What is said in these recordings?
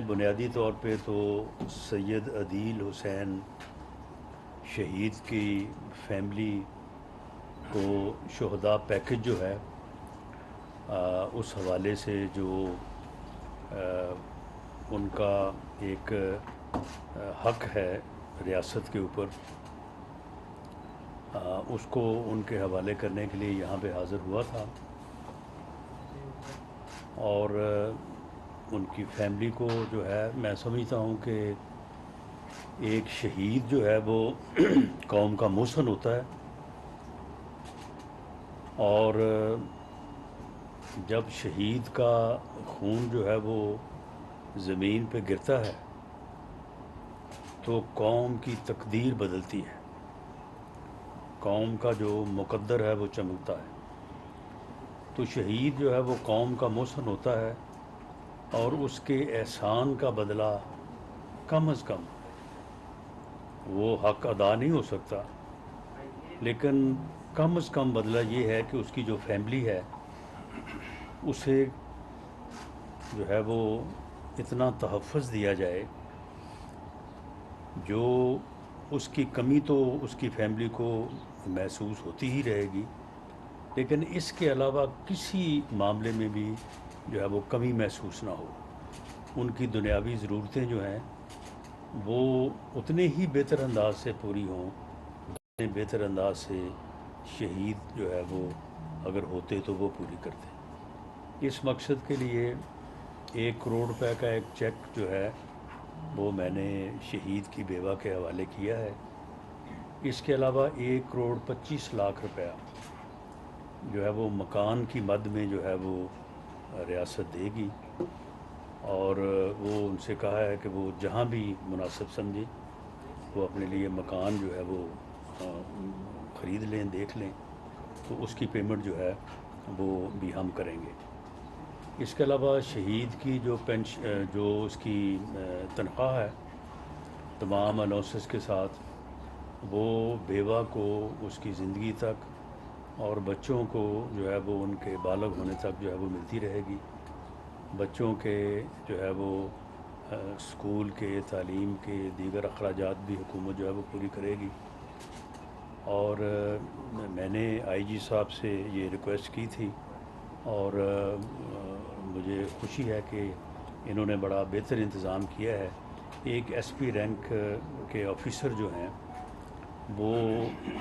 بنیادی طور پہ تو سید عدیل حسین شہید کی فیملی کو شہداء پیکج جو ہے اس حوالے سے جو ان کا ایک حق ہے ریاست کے اوپر، اس کو ان کے حوالے کرنے کے لیے یہاں پہ حاضر ہوا تھا، اور ان کی فیملی کو جو ہے میں سمجھتا ہوں کہ ایک شہید جو ہے وہ قوم کا محسن ہوتا ہے، اور جب شہید کا خون جو ہے وہ زمین پہ گرتا ہے تو قوم کی تقدیر بدلتی ہے، قوم کا جو مقدر ہے وہ چمکتا ہے۔ تو شہید جو ہے وہ قوم کا محسن ہوتا ہے، اور اس کے احسان کا بدلہ کم از کم وہ حق ادا نہیں ہو سکتا، لیکن کم از کم بدلہ یہ ہے کہ اس کی جو فیملی ہے اسے جو ہے وہ اتنا تحفظ دیا جائے، جو اس کی کمی تو اس کی فیملی کو محسوس ہوتی ہی رہے گی، لیکن اس کے علاوہ کسی معاملے میں بھی جو ہے وہ کمی محسوس نہ ہو، ان کی دنیاوی ضرورتیں جو ہیں وہ اتنے ہی بہتر انداز سے پوری ہوں جتنے بہتر انداز سے شہید جو ہے وہ اگر ہوتے تو وہ پوری کرتے۔ اس مقصد کے لیے 1 کروڑ روپے کا ایک چیک جو ہے وہ میں نے شہید کی بیوہ کے حوالے کیا ہے۔ اس کے علاوہ 1 کروڑ 25 لاکھ روپیہ جو ہے وہ مکان کی مد میں جو ہے وہ ریاست دے گی، اور وہ ان سے کہا ہے کہ وہ جہاں بھی مناسب سمجھے وہ اپنے لیے مکان جو ہے وہ خرید لیں، دیکھ لیں، تو اس کی پیمنٹ جو ہے وہ بھی ہم کریں گے۔ اس کے علاوہ شہید کی جو اس کی تنخواہ ہے تمام الاؤنسز کے ساتھ، وہ بیوہ کو اس کی زندگی تک اور بچوں کو جو ہے وہ ان کے بالغ ہونے تک جو ہے وہ ملتی رہے گی۔ بچوں کے جو ہے وہ اسکول کے تعلیم کے دیگر اخراجات بھی حکومت جو ہے وہ پوری کرے گی، اور میں نے آئی جی صاحب سے یہ ریکویسٹ کی تھی، اور مجھے خوشی ہے کہ انہوں نے بڑا بہتر انتظام کیا ہے۔ ایک ایس پی رینک کے آفیسر جو ہیں وہ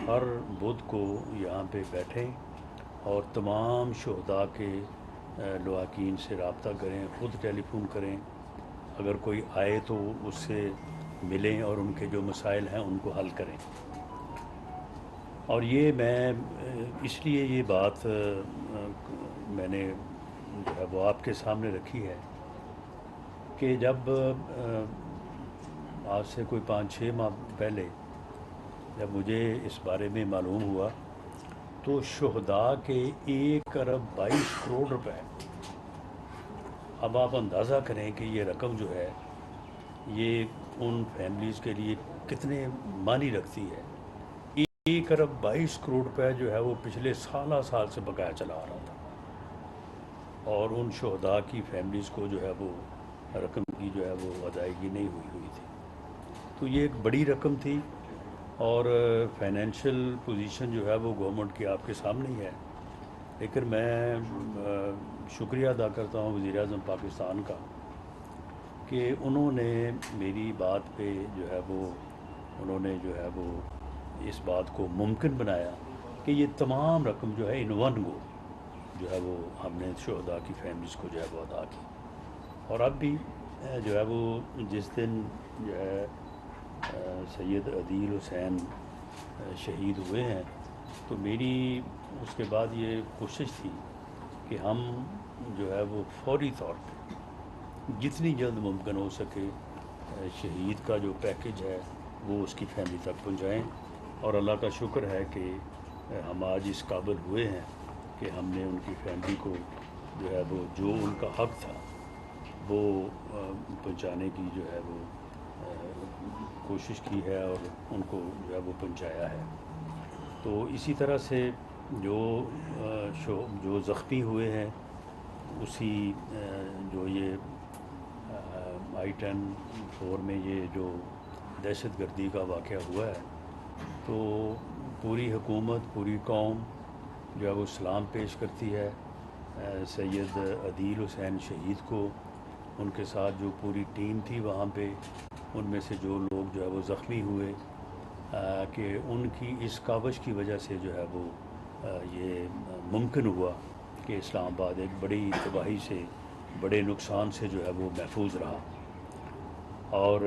ہر بدھ کو یہاں پہ بیٹھیں اور تمام شہداء کے لواحقین سے رابطہ کریں، خود ٹیلی فون کریں، اگر کوئی آئے تو اس سے ملیں اور ان کے جو مسائل ہیں ان کو حل کریں۔ اور یہ میں اس لیے یہ بات میں نے جو ہے وہ آپ کے سامنے رکھی ہے کہ جب آج سے کوئی 5-6 ماہ پہلے جب مجھے اس بارے میں معلوم ہوا تو شہداء کے 1 ارب 22 کروڑ روپے، اب آپ اندازہ کریں کہ یہ رقم جو ہے یہ ان فیملیز کے لیے کتنے معنی رکھتی ہے۔ 1 ارب 22 کروڑ روپے جو ہے وہ پچھلے سال سے بقایا چلا آ رہا تھا، اور ان شہداء کی فیملیز کو جو ہے وہ رقم کی جو ہے وہ ادائیگی نہیں ہوئی تھی۔ تو یہ ایک بڑی رقم تھی، اور فائنینشیل پوزیشن جو ہے وہ گورنمنٹ کی آپ کے سامنے ہی ہے، لیکن میں شکریہ ادا کرتا ہوں وزیر اعظم پاکستان کا کہ انہوں نے میری بات پہ جو ہے وہ انہوں نے جو ہے وہ اس بات کو ممکن بنایا کہ یہ تمام رقم جو ہے ان ون گو جو ہے وہ ہم نے شہداء کی فیملیز کو جو ہے وہ ادا کی۔ اور اب بھی جو ہے وہ جس دن جو ہے سید عدیل حسین شہید ہوئے ہیں تو میری اس کے بعد یہ کوشش تھی کہ ہم جو ہے وہ فوری طور پہ جتنی جلد ممکن ہو سکے شہید کا جو پیکج ہے وہ اس کی فیملی تک پہنچائیں، اور اللہ کا شکر ہے کہ ہم آج اس قابل ہوئے ہیں کہ ہم نے ان کی فیملی کو جو ہے وہ جو ان کا حق تھا وہ پہنچانے کی جو ہے وہ کوشش کی ہے، اور ان کو جو ہے وہ پہنچایا ہے۔ تو اسی طرح سے جو زخمی ہوئے ہیں اسی جو یہ I-10 میں یہ جو دہشت گردی کا واقعہ ہوا ہے تو پوری حکومت پوری قوم جو ہے وہ سلام پیش کرتی ہے سید عدیل حسین شہید کو، ان کے ساتھ جو پوری ٹیم تھی وہاں پہ، ان میں سے جو لوگ جو ہے وہ زخمی ہوئے کہ ان کی اس کاوش کی وجہ سے جو ہے وہ یہ ممکن ہوا کہ اسلام آباد ایک بڑی تباہی سے، بڑے نقصان سے جو ہے وہ محفوظ رہا۔ اور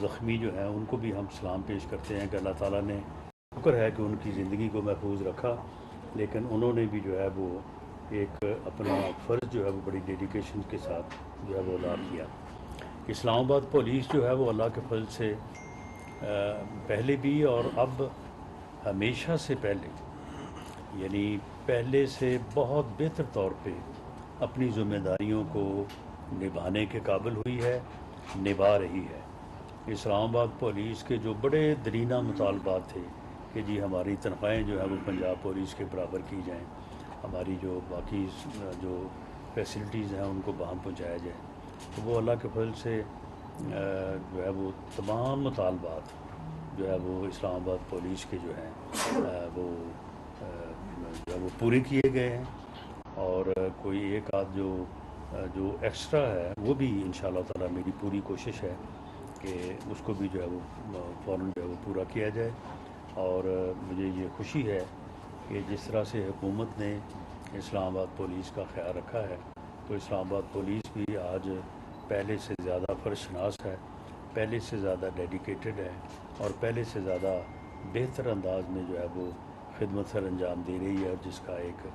زخمی جو ہیں ان کو بھی ہم سلام پیش کرتے ہیں کہ اللہ تعالیٰ نے شکر ہے کہ ان کی زندگی کو محفوظ رکھا، لیکن انہوں نے بھی جو ہے وہ ایک اپنا فرض جو ہے وہ بڑی ڈیڈیکیشن کے ساتھ جو ہے وہ ادا کیا۔ اسلام آباد پولیس جو ہے وہ اللہ کے فضل سے پہلے بھی اور اب ہمیشہ سے پہلے، یعنی پہلے سے بہت بہتر طور پہ اپنی ذمہ داریوں کو نبھانے کے قابل ہوئی ہے، نبھا رہی ہے۔ اسلام آباد پولیس کے جو بڑے درینہ مطالبات تھے کہ جی ہماری تنخواہیں جو ہیں وہ پنجاب پولیس کے برابر کی جائیں، ہماری جو باقی جو فیسلٹیز ہیں ان کو بہم پہنچایا جائے، تو وہ اللہ کے فضل سے جو ہے وہ تمام مطالبات جو ہے وہ اسلام آباد پولیس کے جو ہیں وہ جو ہے وہ پورے کیے گئے ہیں، اور کوئی ایک آدھ جو ایکسٹرا ہے وہ بھی انشاءاللہ تعالی میری پوری کوشش ہے کہ اس کو بھی جو ہے وہ فوراً جو ہے وہ پورا کیا جائے۔ اور مجھے یہ خوشی ہے کہ جس طرح سے حکومت نے اسلام آباد پولیس کا خیال رکھا ہے، تو اسلام آباد پولیس بھی آج پہلے سے زیادہ فرض شناس ہے، پہلے سے زیادہ ڈیڈیکیٹڈ ہے، اور پہلے سے زیادہ بہتر انداز میں جو ہے وہ خدمت سر انجام دے رہی ہے، اور جس کا ایک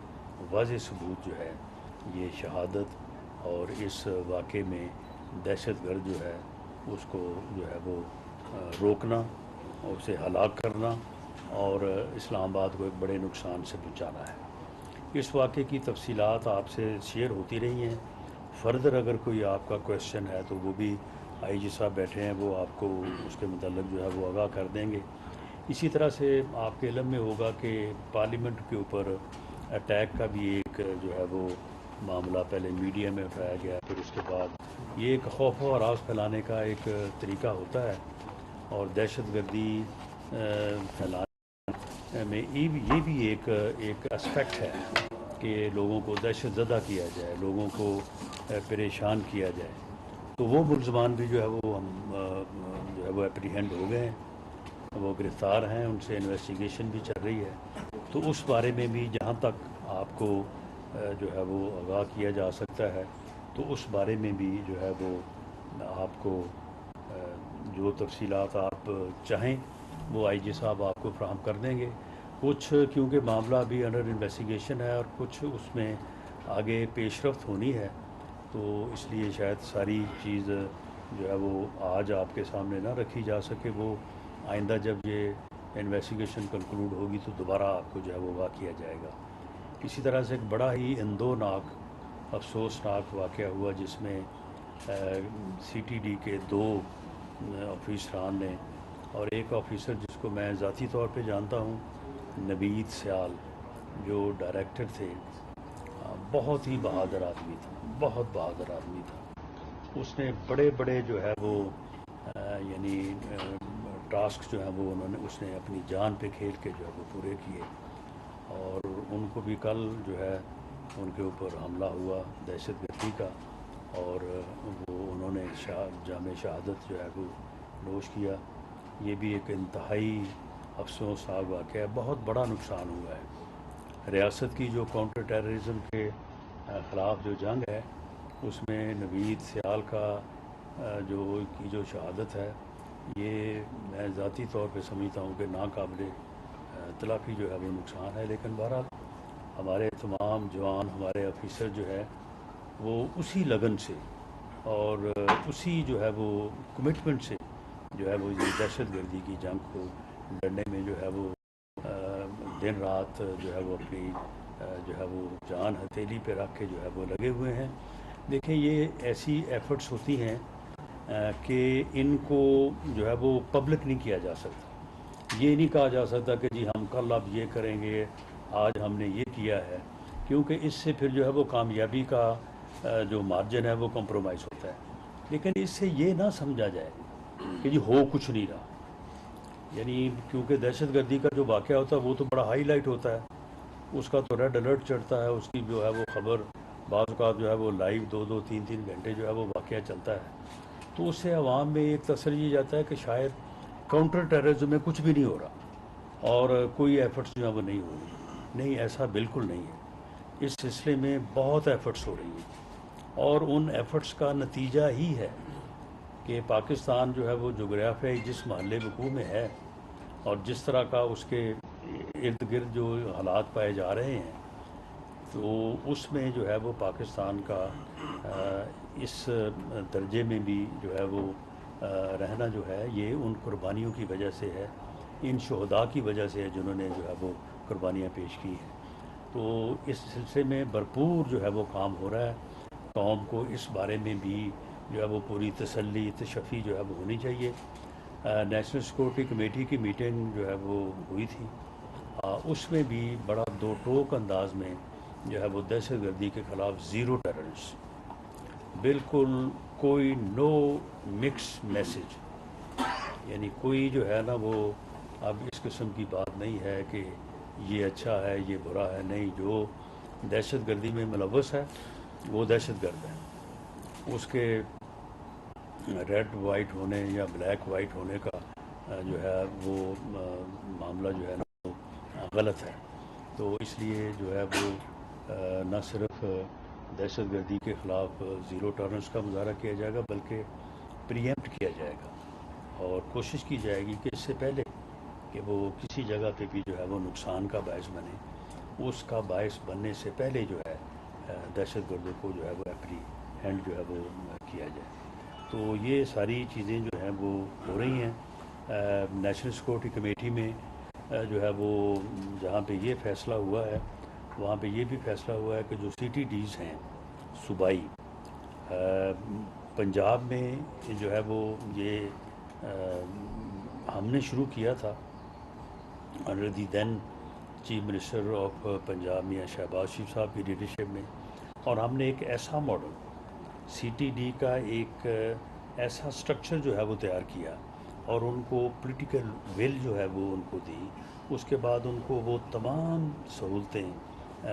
واضح ثبوت جو ہے یہ شہادت اور اس واقعے میں دہشت گرد جو ہے اس کو جو ہے وہ روکنا، اسے ہلاک کرنا اور اسلام آباد کو ایک بڑے نقصان سے بچانا ہے۔ اس واقعے کی تفصیلات آپ سے شیئر ہوتی رہی ہیں، فردر اگر کوئی آپ کا کویشچن ہے تو وہ بھی آئی جی صاحب بیٹھے ہیں، وہ آپ کو اس کے متعلق جو ہے وہ آگاہ کر دیں گے۔ اسی طرح سے آپ کے علم میں ہوگا کہ پارلیمنٹ کے اوپر اٹیک کا بھی ایک جو ہے وہ معاملہ پہلے میڈیا میں اٹھایا گیا، پھر اس کے بعد یہ ایک خوف و ہراس پھیلانے کا ایک طریقہ ہوتا ہے، اور دہشت گردی پھیلانے میں یہ بھی ایک اسپیکٹ ہے کہ لوگوں کو دہشت زدہ کیا جائے، لوگوں کو پریشان کیا جائے۔ تو وہ ملزمان بھی جو ہے وہ ہم جو ہے وہ اپریہینڈ ہو گئے ہیں، وہ گرفتار ہیں، ان سے انویسٹیگیشن بھی چل رہی ہے۔ تو اس بارے میں بھی جہاں تک آپ کو جو ہے وہ آگاہ کیا جا سکتا ہے، تو اس بارے میں بھی جو ہے وہ آپ کو جو تفصیلات آپ چاہیں وہ آئی جی صاحب آپ کو فراہم کر دیں گے۔ کچھ کیونکہ معاملہ ابھی انڈر انویسٹیگیشن ہے اور کچھ اس میں آگے پیش رفت ہونی ہے، تو اس لیے شاید ساری چیز جو ہے وہ آج آپ کے سامنے نہ رکھی جا سکے، وہ آئندہ جب یہ انویسٹیگیشن کنکلوڈ ہوگی تو دوبارہ آپ کو جو ہے وہ واقع کیا جائے گا۔ اسی طرح سے ایک بڑا ہی اندوناک افسوسناک واقعہ ہوا جس میں سی ٹی ڈی کے 2 آفیسران نے، اور ایک آفیسر جس کو میں ذاتی طور پہ جانتا ہوں، نوید سیال، جو ڈائریکٹر تھے، بہت ہی بہادر آدمی تھا، بہت بہادر آدمی تھا۔ اس نے بڑے بڑے جو ہے وہ یعنی ٹاسک جو ہیں وہ اس نے اپنی جان پہ کھیل کے جو ہے وہ پورے کیے، اور ان کو بھی کل جو ہے ان کے اوپر حملہ ہوا دہشت گردی کا، اور وہ انہوں نے جام شہادت جو ہے وہ نوش کیا۔ یہ بھی ایک انتہائی افسوسناک واقعہ ہے، بہت بڑا نقصان ہوا ہے۔ ریاست کی جو کاؤنٹر ٹیررزم کے خلاف جو جنگ ہے، اس میں نوید سیال کا جو شہادت ہے، یہ میں ذاتی طور پہ سمجھتا ہوں کہ ناقابل تلافی جو ہے وہ نقصان ہے، لیکن بہرحال ہمارے تمام جوان، ہمارے آفیسر جو ہے وہ اسی لگن سے اور اسی جو ہے وہ کمٹمنٹ سے جو ہے وہ یہ دہشت گردی کی جنگ کو لڑنے میں جو ہے وہ دن رات جو ہے وہ اپنی جو ہے وہ جان ہتھیلی پہ رکھ کے جو ہے وہ لگے ہوئے ہیں۔ دیکھیں یہ ایسی ایفرٹس ہوتی ہیں کہ ان کو جو ہے وہ پبلک نہیں کیا جا سکتا، یہ نہیں کہا جا سکتا کہ جی ہم کل اب یہ کریں گے، آج ہم نے یہ کیا ہے، کیونکہ اس سے پھر جو ہے وہ کامیابی کا جو مارجن ہے وہ کمپرومائز ہوتا ہے۔ لیکن اس سے یہ نہ سمجھا جائے کہ جی ہو کچھ نہیں رہا. یعنی کیونکہ دہشت گردی کا جو واقعہ ہوتا ہے وہ تو بڑا ہائی لائٹ ہوتا ہے، اس کا تو ریڈ الرٹ چڑھتا ہے، اس کی جو ہے وہ خبر بعض اوقات جو ہے وہ لائیو 2 2 3 3 گھنٹے جو ہے وہ واقعہ چلتا ہے. تو اس سے عوام میں ایک تاثر یہ جاتا ہے کہ شاید کاؤنٹر ٹیررزم میں کچھ بھی نہیں ہو رہا اور کوئی ایفرٹس جو ہے وہ نہیں ہو رہی. نہیں، ایسا بالکل نہیں ہے. اس سلسلے میں بہت ایفرٹس ہو رہی ہیں اور ان ایفرٹس کا نتیجہ ہی ہے کہ پاکستان جو ہے وہ جغرافیائی جس محلِ وقوع میں ہے اور جس طرح کا اس کے ارد گرد جو حالات پائے جا رہے ہیں، تو اس میں جو ہے وہ پاکستان کا اس درجے میں بھی جو ہے وہ رہنا جو ہے یہ ان قربانیوں کی وجہ سے ہے، ان شہداء کی وجہ سے ہے جنہوں نے جو ہے وہ قربانیاں پیش کی ہیں. تو اس سلسلے میں بھرپور جو ہے وہ کام ہو رہا ہے. قوم کو اس بارے میں بھی جو ہے وہ پوری تسلی تشفی جو ہے وہ ہونی چاہیے. نیشنل سیکورٹی کمیٹی کی میٹنگ جو ہے وہ ہوئی تھی، اس میں بھی بڑا دو ٹوک انداز میں جو ہے وہ دہشت گردی کے خلاف زیرو ٹالرنس، بالکل کوئی نو مکس میسج. یعنی کوئی جو ہے نا وہ اب اس قسم کی بات نہیں ہے کہ یہ اچھا ہے یہ برا ہے. نہیں، جو دہشت گردی میں ملوث ہے وہ دہشت گرد ہے. اس کے ریڈ وائٹ ہونے یا بلیک وائٹ ہونے کا جو ہے وہ معاملہ جو ہے نا وہ غلط ہے. تو اس لیے جو ہے وہ نہ صرف دہشت گردی کے خلاف زیرو ٹالرنس کا مظاہرہ کیا جائے گا بلکہ پریمپٹ کیا جائے گا اور کوشش کی جائے گی کہ اس سے پہلے کہ وہ کسی جگہ پہ بھی جو ہے وہ نقصان کا باعث بنے، اس کا باعث بننے سے پہلے جو ہے دہشت گردوں کو جو ہے وہ ایپری ہینڈ جو ہے وہ کیا جائے. تو یہ ساری چیزیں جو ہیں وہ ہو رہی ہیں. نیشنل سیکورٹی کمیٹی میں جو ہے وہ جہاں پہ یہ فیصلہ ہوا ہے وہاں پہ یہ بھی فیصلہ ہوا ہے کہ جو سی ٹی ڈیز ہیں صوبائی، پنجاب میں جو ہے وہ یہ ہم نے شروع کیا تھا under the then chief minister of Punjab Mian Shahbaz شریف صاحب کی لیڈرشپ میں، اور ہم نے ایک ایسا ماڈل سی ٹی ڈی کا ایک ایسا سٹرکچر جو ہے وہ تیار کیا اور ان کو پولیٹیکل ول جو ہے وہ ان کو دی. اس کے بعد ان کو وہ تمام سہولتیں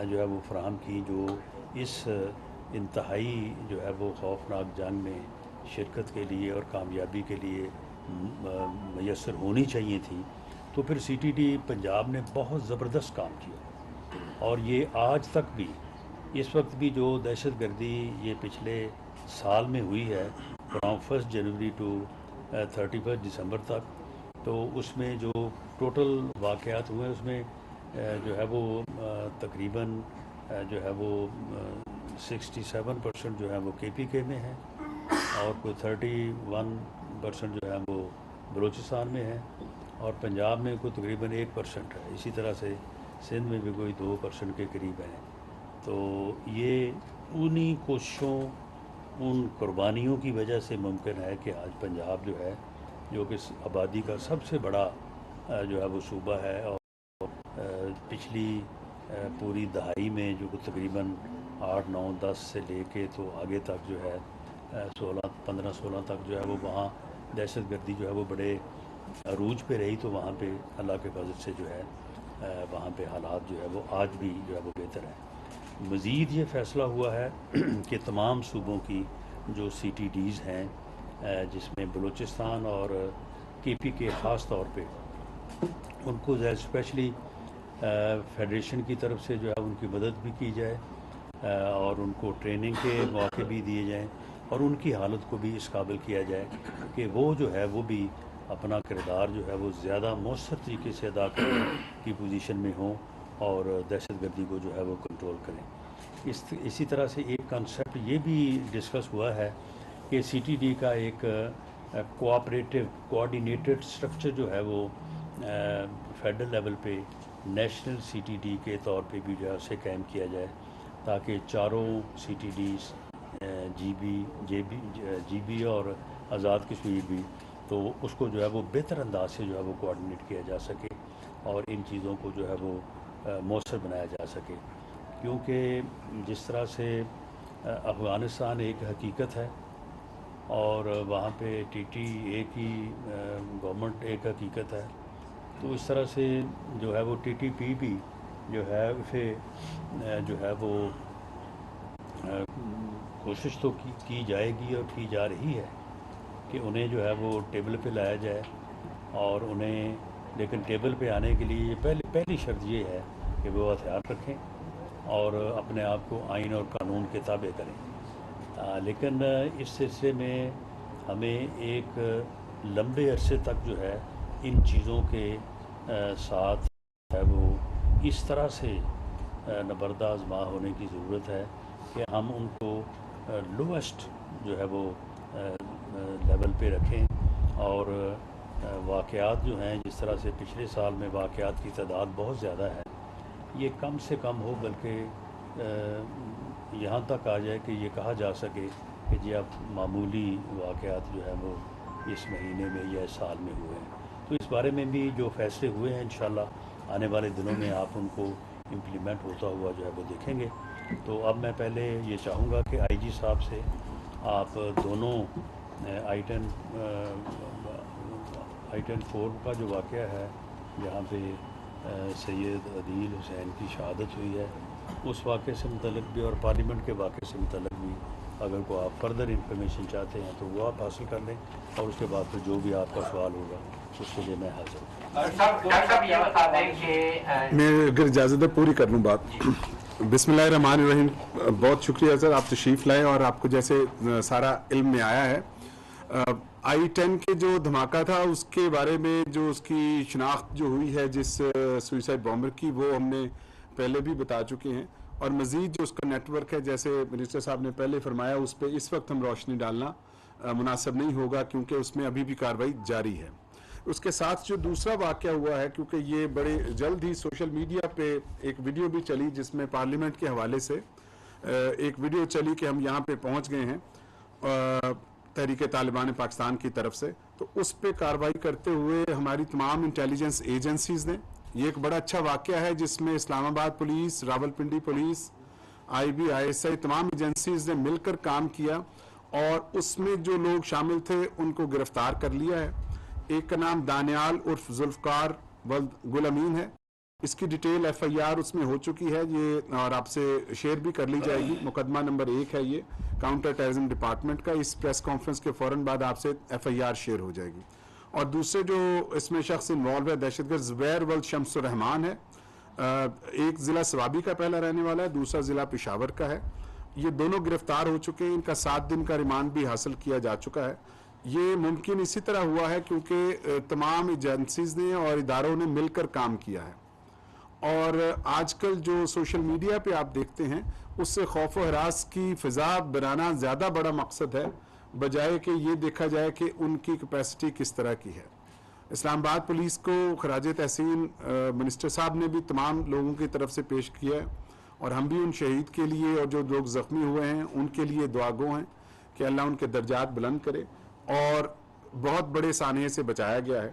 جو ہے وہ فراہم کی جو اس انتہائی جو ہے وہ خوفناک جنگ میں شرکت کے لیے اور کامیابی کے لیے میسر ہونی چاہیے تھی. تو پھر سی ٹی ڈی پنجاب نے بہت زبردست کام کیا اور یہ آج تک بھی اس وقت بھی جو دہشت گردی یہ پچھلے سال میں ہوئی ہے فرام 1 جنوری ٹو 31 دسمبر تک، تو اس میں جو ٹوٹل واقعات ہوئے اس میں جو ہے وہ تقریباً جو ہے وہ 67% جو ہے وہ کے پی کے میں ہے اور کوئی 31% جو ہے وہ بلوچستان میں ہے اور پنجاب میں کوئی تقریباً 1% ہے. اسی طرح سے سندھ میں بھی کوئی 2% کے قریب ہے. تو یہ انہی کوششوں ان قربانیوں کی وجہ سے ممکن ہے کہ آج پنجاب جو ہے جو کہ آبادی کا سب سے بڑا جو ہے وہ صوبہ ہے اور پچھلی پوری دہائی میں جو تقریباً 8 9 10 سے لے کے تو آگے تک جو ہے 15 16 تک جو ہے وہ وہاں دہشت گردی جو ہے وہ بڑے عروج پہ رہی. تو وہاں پہ اللہ کے فضل سے جو ہے وہاں پہ حالات جو ہے وہ آج بھی جو ہے وہ بہتر ہے. مزید یہ فیصلہ ہوا ہے کہ تمام صوبوں کی جو سی ٹی ڈیز ہیں جس میں بلوچستان اور کے پی کے خاص طور پہ ان کو اسپیشلی فیڈریشن کی طرف سے جو ہے ان کی مدد بھی کی جائے اور ان کو ٹریننگ کے موقع بھی دیے جائیں اور ان کی حالت کو بھی اس قابل کیا جائے کہ وہ جو ہے وہ بھی اپنا کردار جو ہے وہ زیادہ مؤثر طریقے سے ادا کرنے کی پوزیشن میں ہوں اور دہشت گردی کو جو ہے وہ کنٹرول کریں. اسی طرح سے ایک کنسیپٹ یہ بھی ڈسکس ہوا ہے کہ سی ٹی ڈی کا ایک کوآپریٹو کوآرڈینیٹڈ سٹرکچر جو ہے وہ فیڈرل لیول پہ نیشنل سی ٹی ڈی کے طور پہ بھی جو ہے اسے قائم کیا جائے تاکہ چاروں C T Ds G B اور آزاد کشمیر بھی تو اس کو جو ہے وہ بہتر انداز سے جو ہے وہ کوآرڈینیٹ کیا جا سکے اور ان چیزوں کو جو ہے وہ مؤثر بنایا جا سکے. کیونکہ جس طرح سے افغانستان ایک حقیقت ہے اور وہاں پہ ٹی ٹی ایک ہی گورنمنٹ ایک حقیقت ہے. تو اس طرح سے جو ہے وہ ٹی ٹی پی بھی جو ہے اسے جو ہے وہ کوشش تو کی جائے گی اور کی جا رہی ہے کہ انہیں جو ہے وہ ٹیبل پہ لایا جائے. اور انہیں لیکن ٹیبل پہ آنے کے لیے پہلی شرط یہ ہے کہ وہ ہتھیار رکھیں اور اپنے آپ کو آئین اور قانون کے تابع کریں. لیکن اس سلسلے میں ہمیں ایک لمبے عرصے تک جو ہے ان چیزوں کے ساتھ ہے وہ اس طرح سے نبرد آزما ہونے کی ضرورت ہے کہ ہم ان کو لوسٹ جو ہے وہ لیول پہ رکھیں. اور واقعات جو ہیں جس طرح سے پچھلے سال میں واقعات کی تعداد بہت زیادہ ہے یہ کم سے کم ہو بلکہ یہاں تک آ جائے کہ یہ کہا جا سکے کہ جی اب معمولی واقعات جو ہے وہ اس مہینے میں یا اس سال میں ہوئے ہیں. تو اس بارے میں بھی جو فیصلے ہوئے ہیں انشاءاللہ آنے والے دنوں میں آپ ان کو امپلیمنٹ ہوتا ہوا جو ہے وہ دیکھیں گے. تو اب میں پہلے یہ چاہوں گا کہ آئی جی صاحب سے آپ دونوں آئی-10 4 کا جو واقعہ ہے جہاں پہ سید عدیل حسین کی شہادت ہوئی ہے اس واقعے سے متعلق بھی اور پارلیمنٹ کے واقعے سے متعلق بھی اگر کو آپ فردر انفارمیشن چاہتے ہیں تو وہ آپ حاصل کر لیں اور اس کے بعد پھر جو بھی آپ کا سوال ہوگا اس کے لیے میں حاضر ہوں. میں اگر اجازت ہے پوری کر لوں بات. بسم اللہ الرحمن الرحیم. بہت شکریہ سر آپ تشریف لائے اور آپ کو جیسے سارا علم میں آیا ہے. آئی-10 کے جو دھماکہ تھا اس کے بارے میں جو اس کی شناخت جو ہوئی ہے جس سوئسائڈ بامبر کی وہ ہم نے پہلے بھی بتا چکے ہیں اور مزید جو اس کا نیٹ ورک ہے جیسے منسٹر صاحب نے پہلے فرمایا اس پہ اس وقت ہم روشنی ڈالنا مناسب نہیں ہوگا کیونکہ اس میں ابھی بھی کارروائی جاری ہے. اس کے ساتھ جو دوسرا واقعہ ہوا ہے کیونکہ یہ بڑے جلد ہی سوشل میڈیا پہ ایک ویڈیو بھی چلی جس میں پارلیمنٹ کے حوالے سے ایک ویڈیو چلی کہ ہم یہاں پہ پہنچ گئے ہیں تحریک طالبان پاکستان کی طرف سے. تو اس پہ کارروائی کرتے ہوئے ہماری تمام انٹیلیجنس ایجنسیز نے یہ ایک بڑا اچھا واقعہ ہے جس میں Islamabad police Rawalpindi police I B I S I تمام ایجنسیز نے مل کر کام کیا اور اس میں جو لوگ شامل تھے ان کو گرفتار کر لیا ہے. ایک کا نام دانیال عرف ذوالفقار ولد گل امین ہے. اس کی ڈیٹیل ایف آئی آر اس میں ہو چکی ہے یہ اور آپ سے شیئر بھی کر لی جائے گی. مقدمہ نمبر 1 ہے یہ کاؤنٹر ٹیررزم ڈپارٹمنٹ کا. اس پریس کانفرنس کے فوراً بعد آپ سے ایف آئی آر شیئر ہو جائے گی. اور دوسرے جو اس میں شخص انوالو ہے دہشت گرد زبیر ولد شمس الرحمان ہے. ایک ضلع سوابی کا پہلا رہنے والا ہے دوسرا ضلع پشاور کا ہے. یہ دونوں گرفتار ہو چکے ہیں. ان کا 7 دن کا ریمانڈ بھی حاصل کیا جا چکا ہے. یہ ممکن اسی طرح ہوا ہے کیونکہ تمام ایجنسیز نے اور اداروں نے مل کر کام کیا ہے. اور آج کل جو سوشل میڈیا پہ آپ دیکھتے ہیں اس سے خوف و ہراس کی فضا بنانا زیادہ بڑا مقصد ہے بجائے کہ یہ دیکھا جائے کہ ان کی کیپیسٹی کس طرح کی ہے. اسلام آباد پولیس کو خراج تحسین منسٹر صاحب نے بھی تمام لوگوں کی طرف سے پیش کیا ہے اور ہم بھی ان شہید کے لیے اور جو لوگ زخمی ہوئے ہیں ان کے لیے دعا گو ہیں کہ اللہ ان کے درجات بلند کرے اور بہت بڑے سانحے سے بچایا گیا ہے.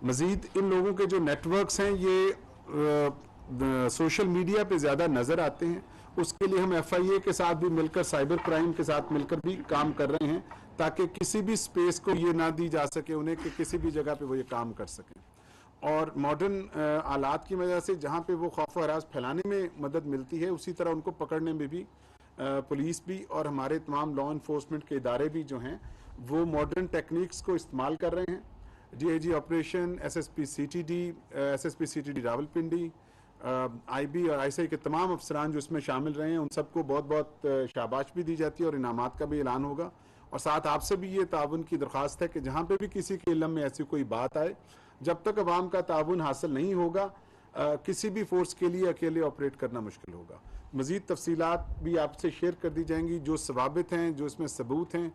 مزید ان لوگوں کے جو نیٹ ورکس ہیں یہ سوشل میڈیا پہ زیادہ نظر آتے ہیں. اس کے لیے ہم ایف آئی اے کے ساتھ بھی مل کر سائبر کرائم کے ساتھ مل کر بھی کام کر رہے ہیں تاکہ کسی بھی سپیس کو یہ نہ دی جا سکے انہیں کہ کسی بھی جگہ پہ وہ یہ کام کر سکیں. اور ماڈرن آلات کی وجہ سے جہاں پہ وہ خوف و ہراس پھیلانے میں مدد ملتی ہے اسی طرح ان کو پکڑنے میں بھی پولیس بھی اور ہمارے تمام لا انفورسمنٹ کے ادارے بھی جو ہیں وہ ماڈرن ٹیکنیکس کو استعمال کر رہے ہیں. D I G operation S S P C T D Rawalpindi I B اور آئی سی آئی کے تمام افسران جو اس میں شامل رہے ہیں ان سب کو بہت بہت شاباش بھی دی جاتی ہے اور انعامات کا بھی اعلان ہوگا. اور ساتھ آپ سے بھی یہ تعاون کی درخواست ہے کہ جہاں پہ بھی کسی کے علم میں ایسی کوئی بات آئے جب تک عوام کا تعاون حاصل نہیں ہوگا کسی بھی فورس کے لیے اکیلے آپریٹ کرنا مشکل ہوگا. مزید تفصیلات بھی آپ سے شیئر کر دی جائیں گی جو ثوابت ہیں جو اس میں ثبوت ہیں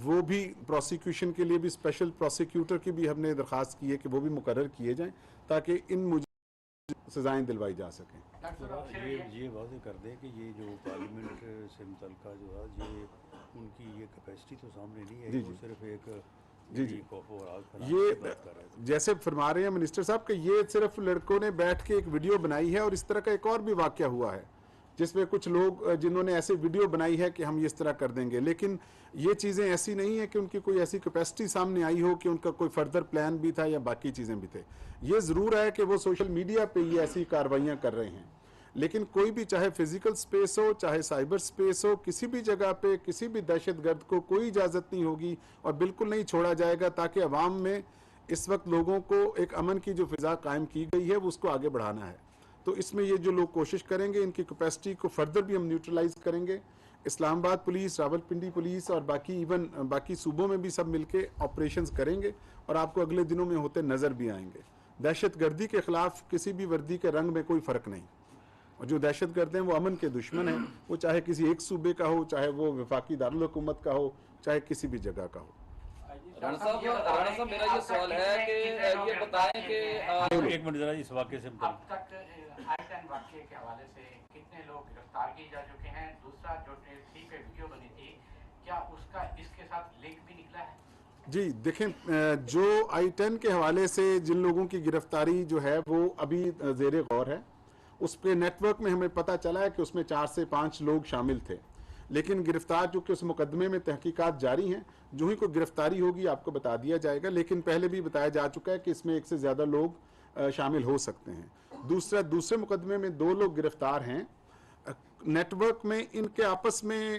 وہ بھی پروسیکیوشن کے لیے بھی اسپیشل پروسیکیوٹر کی بھی ہم نے درخواست کی ہے کہ وہ بھی مقرر کیے جائیں تاکہ ان سزائیں دلوائی جا سکیں. یہ واضح کر دیں کہ یہ جو پارلیمنٹ سے متعلقہ جو ہے یہ ان کی یہ کیپیسٹی تو سامنے نہیں ہے. وہ صرف ایک یہ جیسے فرما رہے ہیں منسٹر صاحب کہ یہ صرف لڑکوں نے بیٹھ کے ایک ویڈیو بنائی ہے اور اس طرح کا ایک اور بھی واقعہ ہوا ہے جس میں کچھ لوگ جنہوں نے ایسے ویڈیو بنائی ہے کہ ہم یہ اس طرح کر دیں گے، لیکن یہ چیزیں ایسی نہیں ہیں کہ ان کی کوئی ایسی کیپیسٹی سامنے آئی ہو کہ ان کا کوئی فردر پلان بھی تھا یا باقی چیزیں بھی تھے۔ یہ ضرور ہے کہ وہ سوشل میڈیا پہ یہ ایسی کارروائیاں کر رہے ہیں، لیکن کوئی بھی چاہے فزیکل سپیس ہو چاہے سائبر سپیس ہو، کسی بھی جگہ پہ کسی بھی دہشت گرد کو کوئی اجازت نہیں ہوگی اور بالکل نہیں چھوڑا جائے گا، تاکہ عوام میں اس وقت لوگوں کو ایک امن کی جو فضا قائم کی گئی ہے وہ اس کو آگے بڑھانا ہے۔ تو اس میں یہ جو لوگ کوشش کریں گے ان کی کیپیسٹی کو فردر بھی ہم نیوٹرلائز کریں گے۔ اسلام آباد پولیس، راولپنڈی پولیس اور باقی صوبوں میں بھی سب مل کے آپریشنز کریں گے، اور آپ کو اگلے دنوں میں ہوتے نظر بھی آئیں گے۔ دہشت گردی کے خلاف کسی بھی وردی کے رنگ میں کوئی فرق نہیں، اور جو دہشت گرد ہیں وہ امن کے دشمن ہیں، وہ چاہے کسی ایک صوبے کا ہو، چاہے وہ وفاقی دارالحکومت کا ہو، چاہے کسی بھی جگہ کا ہو۔ رانا صاحب میرا یہ سوال ہے کہ یہ بتائیں کہ ایک منٹ ذرا اس واقعے سے اب تک I-10 واقعے کے حوالے سے کتنے لوگ گرفتار کیے جا چکے ہیں؟ دوسرا جو ٹیل 3 پہ ویڈیو بنی تھی، کیا اس کا اس کے ساتھ لنک بھی نکلا ہے؟ جی دیکھیں، جو I-10 کے حوالے سے جن لوگوں کی گرفتاری جو ہے وہ ابھی زیر غور ہے، اس پہ نیٹ ورک میں ہمیں پتہ چلا ہے کہ اس میں 4 سے 5 لوگ شامل تھے، لیکن گرفتار چونکہ اس مقدمے میں تحقیقات جاری ہیں، جو ہی کوئی گرفتاری ہوگی آپ کو بتا دیا جائے گا، لیکن پہلے بھی بتایا جا چکا ہے کہ اس میں 1 سے زیادہ لوگ شامل ہو سکتے ہیں۔ دوسرے مقدمے میں 2 لوگ گرفتار ہیں۔ نیٹ ورک میں ان کے آپس میں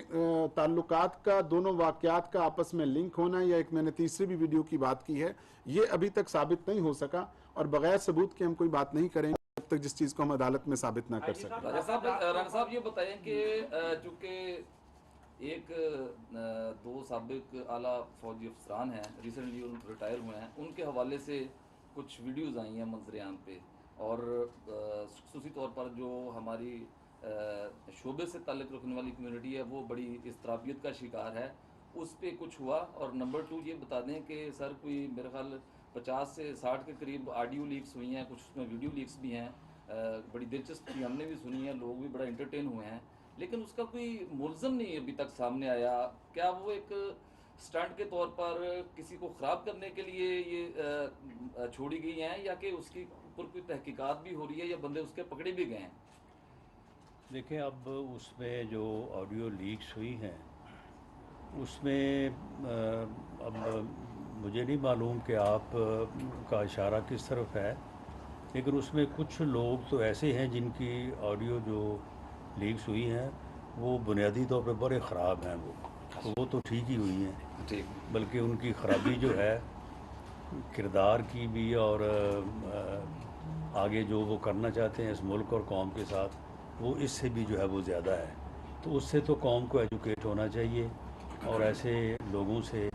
تعلقات کا، دونوں واقعات کا آپس میں لنک ہونا، یا ایک میں نے تیسری بھی ویڈیو کی بات کی ہے، یہ ابھی تک ثابت نہیں ہو سکا، اور بغیر ثبوت کے ہم کوئی بات نہیں کریں گے جب تک جس چیز کو ہم عدالت میں ثابت نہ کر سکیں۔ رانا صاحب یہ بتائیں کہ چونکہ ایک 2 سابق اعلیٰ فوجی افسران ہیں، ریسنٹلی ریٹائر ہوئے ہیں، ان کے حوالے سے کچھ ویڈیوز آئی ہیں منظر عام پہ، اور خصوصی طور پر جو ہماری شعبے سے تعلق رکھنے والی کمیونٹی ہے وہ بڑی اضطرابیت کا شکار ہے، اس پہ کچھ ہوا؟ اور نمبر 2 یہ بتا دیں کہ سر کوئی میرے خیال 50 سے 60 کے قریب آڈیو لیکس ہوئی ہیں، کچھ اس میں ویڈیو لیکس بھی ہیں، بڑی دلچسپ ہم نے بھی سنی ہے، لوگ بھی بڑا انٹرٹین ہوئے ہیں، لیکن اس کا کوئی ملزم نہیں ابھی تک سامنے آیا۔ کیا وہ ایک سٹنٹ کے طور پر کسی کو خراب کرنے کے لیے یہ چھوڑی گئی ہیں، یا کہ اس کی اوپر کوئی تحقیقات بھی ہو رہی ہے، یا بندے اس کے پکڑے بھی گئے ہیں؟ دیکھیں، اب اس میں جو آڈیو لیکس ہوئی ہیں اس میں اب مجھے نہیں معلوم کہ آپ کا اشارہ کس طرف ہے، لیکن اس میں کچھ لوگ تو ایسے ہیں جن کی آڈیو جو لیکس ہوئی ہیں وہ بنیادی طور پہ بڑے خراب ہیں، وہ تو ٹھیک ہی ہوئی ہیں، بلکہ ان کی خرابی جو ہے کردار کی بھی، اور آگے جو وہ کرنا چاہتے ہیں اس ملک اور قوم کے ساتھ، وہ اس سے بھی جو ہے وہ زیادہ ہے۔ تو اس سے تو قوم کو ایجوکیٹ ہونا چاہیے، اور ایسے لوگوں سے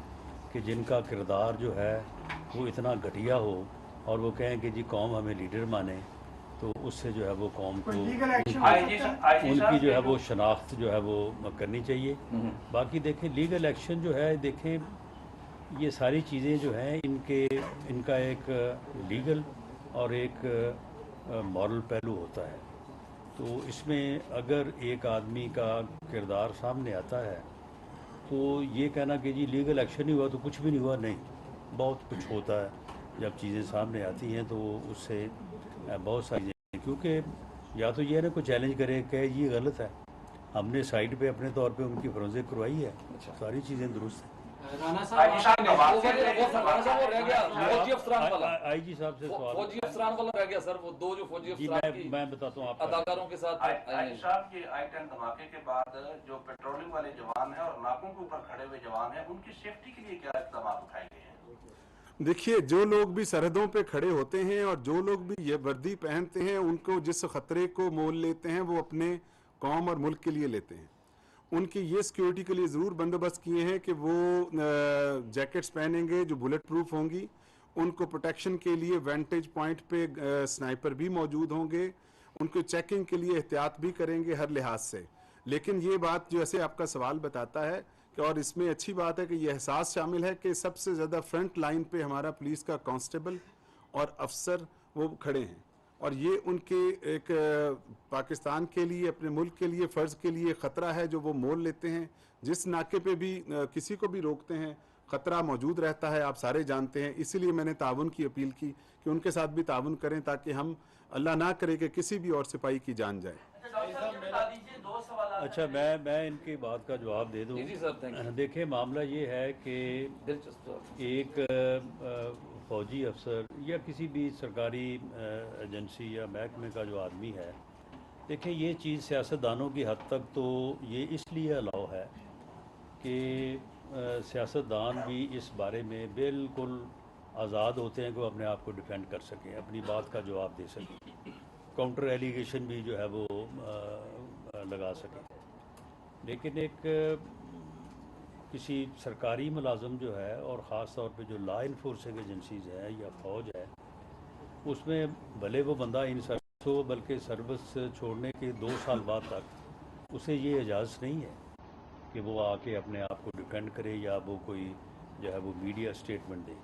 کہ جن کا کردار جو ہے وہ اتنا گھٹیا ہو، اور وہ کہیں کہ جی قوم ہمیں لیڈر مانے، تو اس سے جو ہے وہ قوم کو ان کی جو ہے وہ شناخت جو ہے وہ کرنی چاہیے۔ باقی دیکھیں لیگل ایکشن جو ہے، دیکھیں یہ ساری چیزیں جو ہیں ان کا ایک لیگل اور ایک مورل پہلو ہوتا ہے، تو اس میں اگر ایک آدمی کا کردار سامنے آتا ہے تو یہ کہنا کہ جی لیگل ایکشن نہیں ہوا تو کچھ بھی نہیں ہوا، نہیں، بہت کچھ ہوتا ہے جب چیزیں سامنے آتی ہیں، تو اس سے بہت ساری چیزیں، کیونکہ یا تو یہ نا کوئی چیلنج کرے کہ یہ غلط ہے، ہم نے سائٹ پہ اپنے طور پہ ان کی فورنزک کروائی ہے، ساری چیزیں درست ہیں۔ آئی جی صاحب سے سوال، فوجی افسران والا رہ گیا سر، وہ 2 جو فوجی جی افسران کی میں بتاتا ہوں آپ کو، اداکاروں کے ساتھ صاحب یہ I-10 دھماکے کے بعد جو پیٹرولنگ والے جوان ہیں اور ناکوں کے اوپر کھڑے ہوئے جوان ہیں، ان کی سیفٹی کے لیے کیا اقدامات اٹھائے گئے ہیں؟ دیکھیے، جو لوگ بھی سرحدوں پہ کھڑے ہوتے ہیں اور جو لوگ بھی یہ وردی پہنتے ہیں، ان کو جس خطرے کو مول لیتے ہیں وہ اپنے قوم اور ملک کے لیے لیتے ہیں۔ ان کی یہ سیکیورٹی کے لیے ضرور بندوبست کیے ہیں کہ وہ جیکٹس پہنیں گے جو بلٹ پروف ہوں گی، ان کو پروٹیکشن کے لیے وینٹیج پوائنٹ پہ سنائپر بھی موجود ہوں گے، ان کو چیکنگ کے لیے احتیاط بھی کریں گے ہر لحاظ سے۔ لیکن یہ بات جو ایسے آپ کا سوال بتاتا ہے کہ، اور اس میں اچھی بات ہے کہ یہ احساس شامل ہے کہ سب سے زیادہ فرنٹ لائن پہ ہمارا پولیس کا کانسٹیبل اور افسر وہ کھڑے ہیں، اور یہ ان کے ایک پاکستان کے لیے، اپنے ملک کے لیے، فرض کے لیے خطرہ ہے جو وہ مول لیتے ہیں۔ جس ناکے پہ بھی کسی کو بھی روکتے ہیں خطرہ موجود رہتا ہے، آپ سارے جانتے ہیں، اسی لیے میں نے تعاون کی اپیل کی کہ ان کے ساتھ بھی تعاون کریں، تاکہ ہم اللہ نہ کرے کہ کسی بھی اور سپاہی کی جان جائے۔ اچھا میں ان کی بات کا جواب دے دوں. جی سر، تھینک یو. دیکھیں معاملہ یہ ہے کہ دلچسپ سوال. ایک فوجی افسر یا کسی بھی سرکاری ایجنسی یا محکمے کا جو آدمی ہے، دیکھیں یہ چیز سیاستدانوں کی حد تک تو یہ اس لیے الاؤ ہے کہ سیاستدان بھی اس بارے میں بالکل آزاد ہوتے ہیں کہ وہ اپنے آپ کو ڈیفینڈ کر سکیں، اپنی بات کا جواب دے سکیں، کاؤنٹر ایلیگیشن بھی جو ہے وہ لگا سکیں. لیکن ایک کسی سرکاری ملازم جو ہے، اور خاص طور پہ جو لا انفورسنگ ایجنسیز ہیں یا فوج ہے، اس میں بھلے وہ بندہ ان سروس ہو، بلکہ سروس چھوڑنے کے 2 سال بعد تک اسے یہ اجازت نہیں ہے کہ وہ آ کے اپنے آپ کو ڈیفینڈ کرے یا وہ کوئی جو ہے وہ میڈیا اسٹیٹمنٹ دے.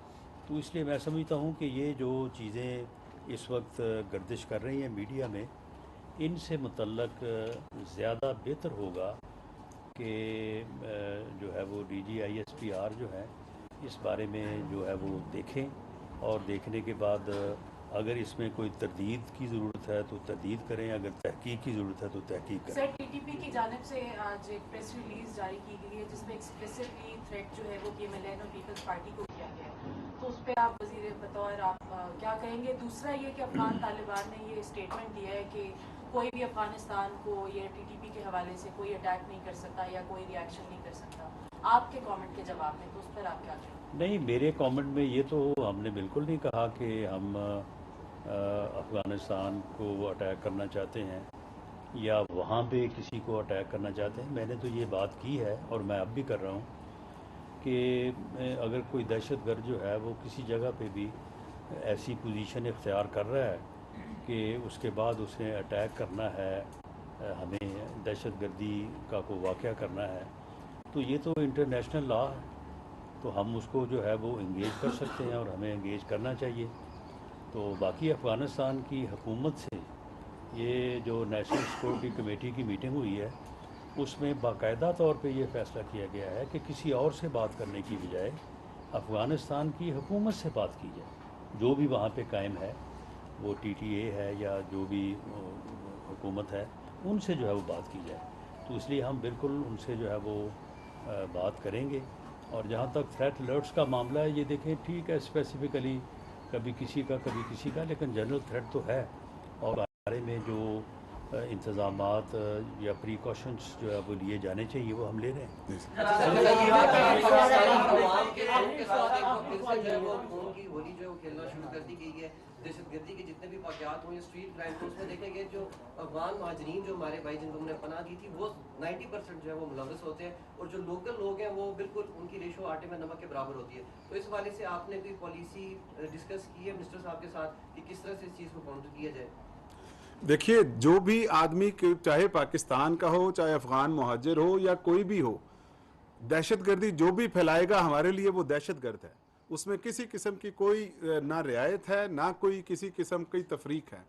تو اس لیے میں سمجھتا ہوں کہ یہ جو چیزیں اس وقت گردش کر رہی ہیں میڈیا میں، ان سے متعلق زیادہ بہتر ہوگا کہ جو ہے وہ ڈی جی ISPR جو ہے اس بارے میں جو ہے وہ دیکھیں، اور دیکھنے کے بعد اگر اس میں کوئی تردید کی ضرورت ہے تو تردید کریں، اگر تحقیق کی ضرورت ہے تو تحقیق کریں. سر TTP کی جانب سے آج ایک پریس ریلیز جاری کی گئی ہے جس میں ایکسپلیسٹلی تھریٹ جو ہے وہ PMLN اور پیپلز پارٹی کو کیا گیا ہے، تو اس پہ آپ وزیر بطور آپ کیا کہیں گے؟ دوسرا یہ کہ افغان طالبان نے یہ اسٹیٹمنٹ دیا ہے کہ کوئی بھی افغانستان کو یہ TTP کے حوالے سے کوئی اٹیک نہیں کر سکتا یا کوئی ریئیکشن نہیں کر سکتا. آپ کے کامنٹ کے جواب میں تو اس پر آپ کیا کہیں؟ نہیں، میرے کامنٹ میں یہ تو ہم نے بالکل نہیں کہا کہ ہم افغانستان کو اٹیک کرنا چاہتے ہیں یا وہاں پہ کسی کو اٹیک کرنا چاہتے ہیں. میں نے تو یہ بات کی ہے اور میں اب بھی کر رہا ہوں کہ اگر کوئی دہشت گرد جو ہے وہ کسی جگہ پہ بھی ایسی پوزیشن اختیار کر رہا ہے کہ اس کے بعد اسے اٹیک کرنا ہے، ہمیں دہشت گردی کا کوئی واقعہ کرنا ہے، تو یہ تو انٹرنیشنل لا ہے، تو ہم اس کو جو ہے وہ انگیج کر سکتے ہیں اور ہمیں انگیج کرنا چاہیے. تو باقی افغانستان کی حکومت سے یہ جو نیشنل سیکورٹی کمیٹی کی میٹنگ ہوئی ہے، اس میں باقاعدہ طور پہ یہ فیصلہ کیا گیا ہے کہ کسی اور سے بات کرنے کی بجائے افغانستان کی حکومت سے بات کی جائے، جو بھی وہاں پہ قائم ہے، وہ TTA ہے یا جو بھی حکومت ہے، ان سے جو ہے وہ بات کی جائے. تو اس لیے ہم بالکل ان سے جو ہے وہ بات کریں گے. اور جہاں تک تھریٹ الرٹس کا معاملہ ہے، یہ دیکھیں ٹھیک ہے اسپیسیفکلی کبھی کسی کا کبھی کسی کا، لیکن جنرل تھریٹ تو ہے، اور بارے میں جو انتظامات یا پریکاشنس جو ہے وہ لیے جانے چاہیے وہ ہم لے رہے ہیں. ہولی جو ہے وہ کھیلنا شروع کر دی گئی ہے. دہشت گردی کے جتنے بھی واقعات ہوئے اسٹریٹ کرائم کو اس میں دیکھیں گے جو افغان مہاجرین جو ہمارے بھائی جن کو ہم نے پناہ دی تھی وہ 90% جو ہے وہ ملوث ہوتے ہیں، اور جو لوکل لوگ ہیں وہ بالکل ان کی ریشو آٹے میں نمک کے برابر ہوتی ہے. تو اس حوالے سے آپ نے کوئی پالیسی ڈسکس کی ہے منسٹر صاحب کے ساتھ کہ کس طرح سے اس چیز کو کاؤنٹر کیا جائے؟ دیکھیے جو بھی آدمی چاہے پاکستان کا ہو، چاہے افغان مہاجر ہو یا کوئی بھی ہو، دہشت گردی جو بھی پھیلائے گا ہمارے لیے وہ دہشت گرد ہے. اس میں کسی قسم کی کوئی نہ رعایت ہے، نہ کوئی کسی قسم کی تفریق ہے،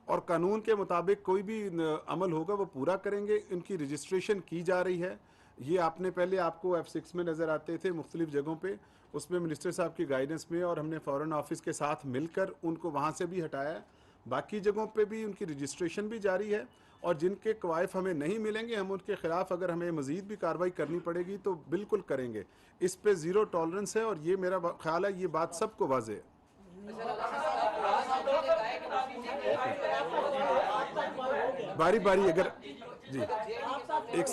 اور قانون کے مطابق کوئی بھی عمل ہوگا وہ پورا کریں گے. ان کی رجسٹریشن کی جا رہی ہے. یہ آپ نے پہلے آپ کو F6 میں نظر آتے تھے مختلف جگہوں پہ، اس میں منسٹر صاحب کی گائیڈنس میں اور ہم نے فورن آفس کے ساتھ مل کر ان کو وہاں سے بھی ہٹایا ہے. باقی جگہوں پہ بھی ان کی رجسٹریشن بھی جاری ہے، اور جن کے کوائف ہمیں نہیں ملیں گے ہم ان کے خلاف اگر ہمیں مزید بھی کارروائی کرنی پڑے گی تو بالکل کریں گے. اس پہ زیرو ٹالرنس ہے، اور یہ میرا خیال ہے یہ بات سب کو واضح ہے. باری باری اگر جی ایک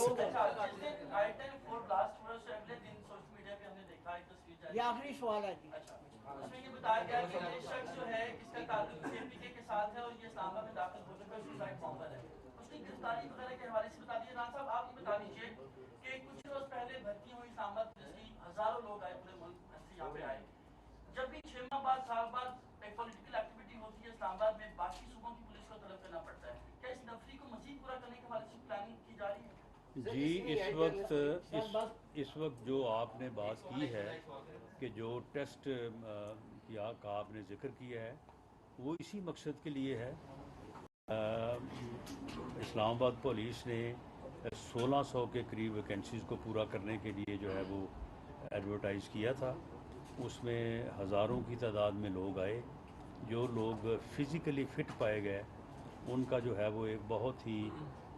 یہ آخری سوال ہے جی. اس میں یہ بتایا گیا کہ یہ شخص جو ہے اس کا تعلق KPK کے ساتھ ہے اور یہ اسلام آباد میں داخل ہو چکا ہے، سوسائڈ بامبر ہے. اس کی گرفتاری وغیرہ کے حوالے سے بتا دیجیے. ران صاحب آپ یہ بتا دیجیے کہ کچھ روز پہلے بھرتی ہوئی اسلام آباد پولیس کی ہزاروں لوگ آئے پورے ملک سے یہاں پہ آئے. جب بھی 6 ماہ بعد سال بعد ایک پولیٹیکل ایکٹیویٹی ہوتی ہے اسلام آباد میں، باقی صوبوں کی پولیس کو طلب کرنا پڑتا ہے. کیا اس نفری کو مزید پورا کرنے کے حوالے سے پلاننگ کی جا رہی ہے؟ جی اس وقت جو آپ نے بات کی ہے کہ جو ٹیسٹ کا آپ نے ذکر کیا ہے وہ اسی مقصد کے لیے ہے. اسلام آباد پولیس نے 1600 کے قریب ویکنسیز کو پورا کرنے کے لیے جو ہے وہ ایڈورٹائز کیا تھا. اس میں ہزاروں کی تعداد میں لوگ آئے. جو لوگ فزیکلی فٹ پائے گئے ان کا جو ہے وہ ایک بہت ہی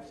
FC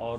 اور